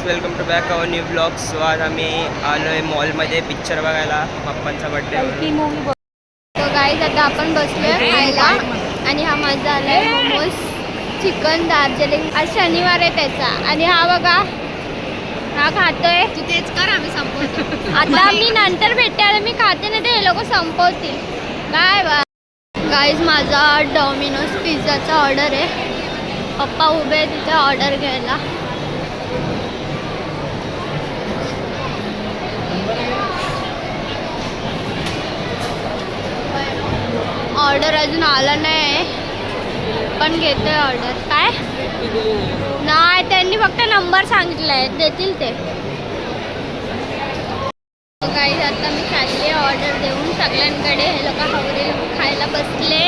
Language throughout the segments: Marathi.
Welcome to back our new blog. So आज आम्ही आलो आहे मॉलमध्ये पिक्चर बघायला पप्पांचा बर्थडे मूवी. तो गाईज आता आपण बसलोय खायला आणि हा माझा आलाय मोमोज चिकन दार्जिलिंग. आज शनिवार आहे त्याचा आणि हा बघा हा खातोय. तू तेच कर, आम्ही संपवतो. आता मी नंतर भेटते, मी खाते ना ते हे लोक संपवतील. काय बा गाईज माझा डॉमिनोज पिझ्झाचा ऑर्डर आहे. पप्पा उभे आहे तिथे ऑर्डर घ्यायला. ऑर्डर अजून आला नाही पण घेतोय ऑर्डर. काय नाही, त्यांनी फक्त नंबर सांगितलाय, देतील ते. काही आता मी चालली ऑर्डर देऊन सगळ्यांकडे. हे लोक हवरे खायला बसले,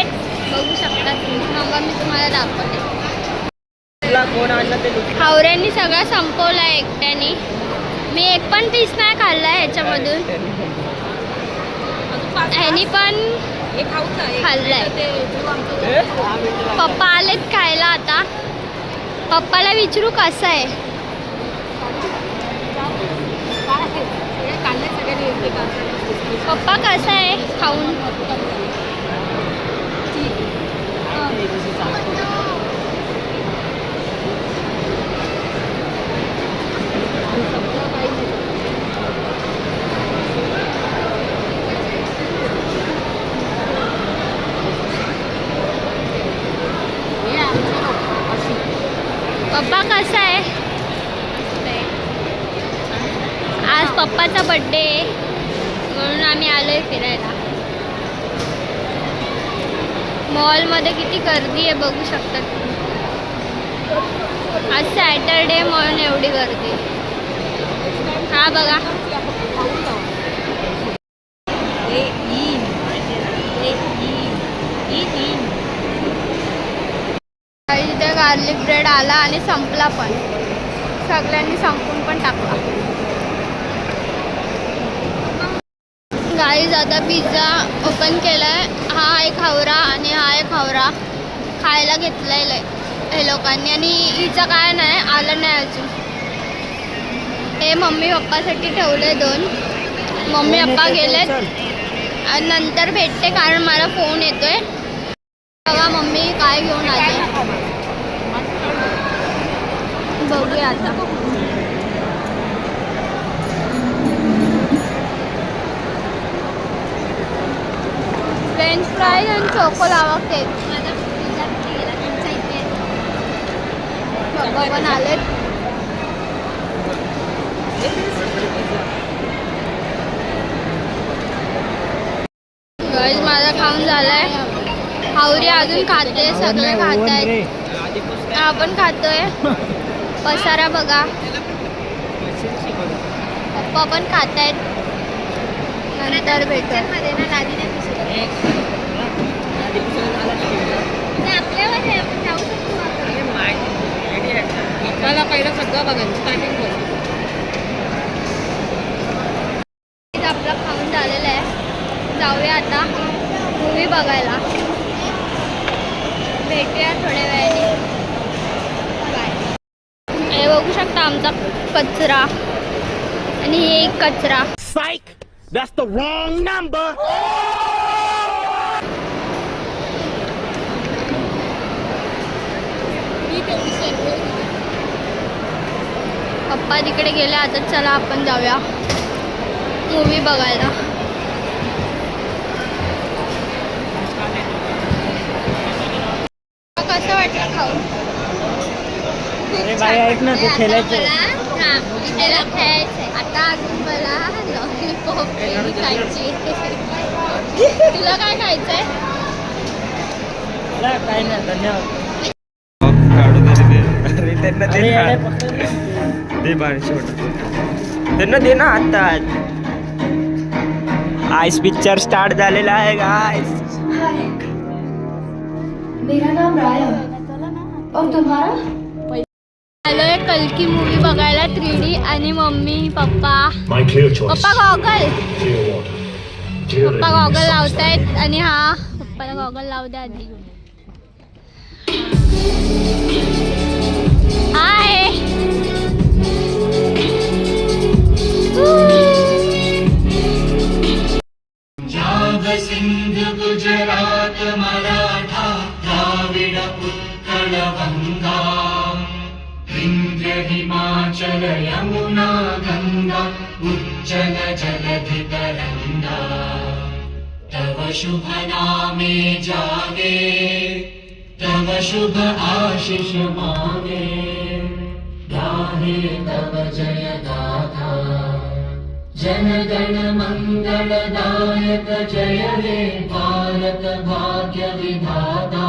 बघू शकता तुम्ही. मग मी तुम्हाला दाखवते. हावऱ्यांनी सगळं संपवला एकट्याने. मी एक पण पीस नाही खाल्ला ह्याच्यामधून. ह्यानी पण खाल्लाय. पप्पा आलेत खायला. आता पप्पाला विचारू कसं आहे. पप्पा कसं आहे खाऊन. पप्पा कसं आहे. आज पप्पाचा बर्थडे आहे म्हणून आम्ही आलोय फिरायला. मॉलमध्ये किती गर्दी आहे बघू शकता तुम्ही. आज सॅटरडे म्हणून एवढी गर्दी. हा बघा इथे गार्लिक ब्रेड आला आणि संपला पण. सगळ्यांनी संपून पण टाकला. गाईज आता पिझ्झा ओपन केलाय. हा एक हावरा आणि हा एक हावरा खायला घेतलेला आहे हे लोकांनी. आणि हिचं काय नाही आलं नाही अजून. हे मम्मी पप्पासाठी ठेवले 2. मम्मी पप्पा गेलेत आणि नंतर भेटते कारण मला फोन येतोय. बघा मम्मी काय घेऊन आले बघूया आता. फ्रेंच फ्राईज आणि चोको लावा केक. पप्पा पण आलेत. गाईज माझा खाऊन झालाय. हावरी अजून खाते, सगळे खात आहेत. आपण खातोय. पसारा बघा. पप्पा पण खात आहेत. नंतर भेटू. मला पहिलं सगळं बघायचं स्टार्टिंग करून. आपलं खाऊन झालेलं आहे. जाऊया आता मूवी बघायला. भेटूया थोड्या वेळाने. बाय. हे बघू शकता आमचा कचरा आणि हे एक कचरा. Psych! That's the wrong number! पप्पा तिकडे गेले. आता चला आपण जाऊया मूवी बघायला. कसं वाटलं खाऊन. अरे बाई ऐक ना, ते खेळायचं. त्याला खेळायचंय. आता अजून मला लॉलीपॉप खायची. तुला काय खायचंय. काय नाही, धन्यवाद. काढू तरी दे. अरे त्यांना दे बारशे त्यांना दे ना. आता आईस पिक्चर स्टार्ट झालेला आहे गाइस. मेरा नाम राया और तुम्हारा. आलोय कल्की मूवी बघायला 3D आणि मम्मी पप्पा. पप्पा गॉगल. पप्पा गॉगल लावतायत आणि हा पप्पाला गॉगल लावू द्या आधी. हाय हिमाचल यमुना गंगा उच्चल जलधितरंगा तव शुभ नामे जागे तव शुभ आशीष मागे गाहे तव जय गाथा जन गण मंगलदायक जय हे भारत भाग्य विधाता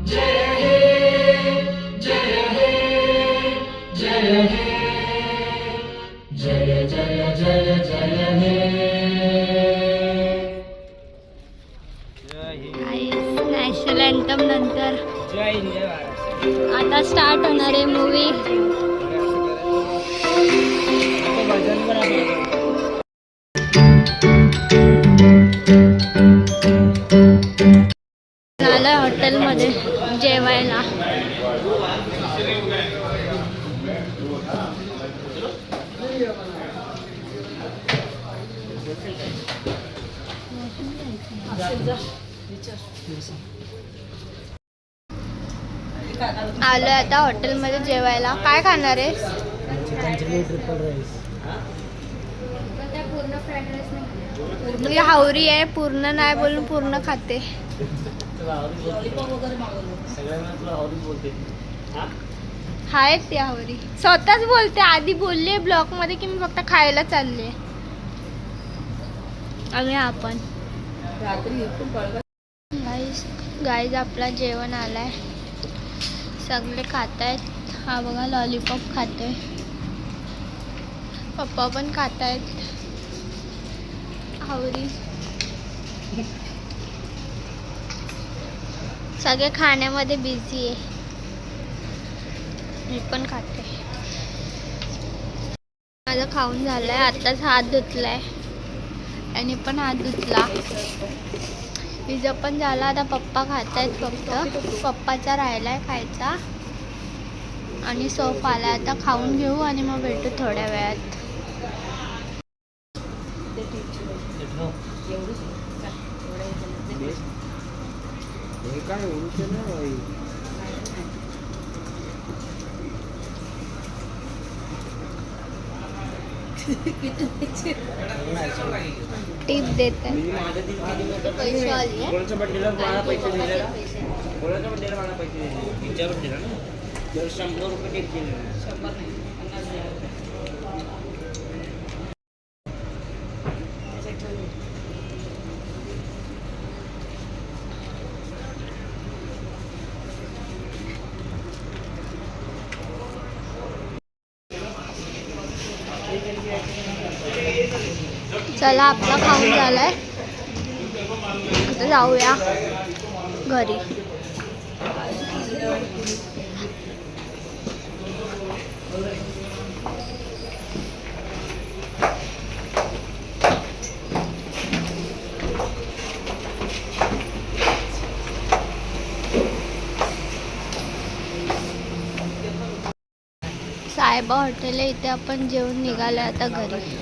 जय हे जय हे जय हे जय जय जय जय हे नॅशनल अँथम नंतर जय हिंद जय भारत. आता स्टार्ट होणार आहे मूवी. भजन पण आहे. झालं हॉटेलमध्ये जेवायला. आलोय आता हॉटेलमध्ये जेवायला. काय खाणार आहे? Triple rice. पूर्ण फ्राईड राईस नाही, हावरी आहे. पूर्ण नाही बोलून पूर्ण खाते. आहेत ती हावरी. स्वतःच बोलते. आधी बोलले ब्लॉग मध्ये की मी फक्त खायला चालले. आणि आपण गाईज आपला जेवण आलाय. सगळे खात आहेत. हा बघा लॉलीपॉप खातोय. पप्पा पण खात आहेत हावरी. सगळे खाण्यामध्ये बिझी आहे. मी पण खाते. माझं खाऊन झालंय. आत्ताच हात धुतलाय आणि पण हात धुतला. पिझ्झा पण झाला. आता पप्पा खात आहेत. फक्त पप्पाचा राहिलाय खायचा आणि सोफ आला. आता खाऊन घेऊ आणि मग भेटू थोड्या वेळात. टिप देत आहे. पैसे आले. कोणाच्या बड्डेला मला पैसे दिले ना? कोणाच्या बड्डेला मला पैसे दिले? तिच्या बड्डेला ना? 100 रुपये टिप दिले. 100 नाही 50 दिले. चला आपला खाऊन झालाय. आता जाऊया घरी. साहेबा हॉटेल आहे. इथे आपण जेवून निघालोय आता घरी.